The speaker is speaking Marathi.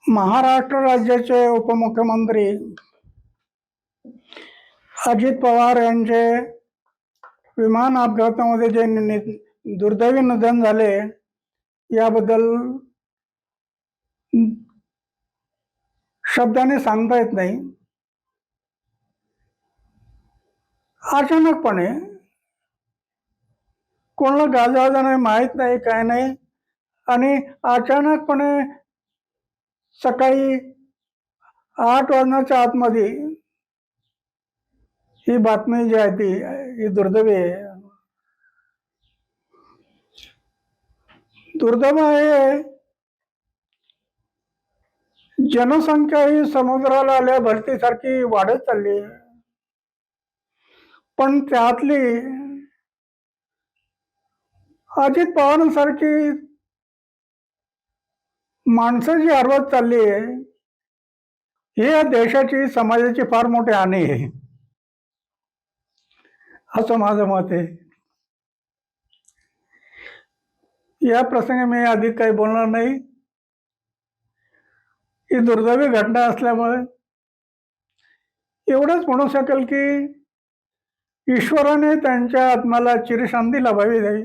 महाराष्ट्र राज्याचे उपमुख्यमंत्री अजित पवार यांचे विमान अपघातामध्ये जे दुर्दैवी निधन झाले याबद्दल शब्दाने सांगता येत नाही. अचानकपणे कोणाला गाजवाजा नाही, माहीत नाही, काय नाही, आणि अचानकपणे सकाळी 8 वाजण्याच्या आतमध्ये ही बातमी जी आहे ही दुर्दैवी आहे. दुर्दैव आहे. जनसंख्या ही समुद्राला आल्या भरतीसारखी वाढत चालली आहे, पण त्यातली अजित पवारांसारखी माणसं जी हरवत चालली आहे ही या देशाची, समाजाची फार मोठी हानी आहे, असं माझं मत आहे. या प्रसंगी मी अधिक काही बोलणार नाही. ही दुर्दैवी घटना असल्यामुळे एवढंच म्हणू शकेल की ईश्वराने त्यांच्या आत्म्याला चिरशांती लाभावी द्यावी.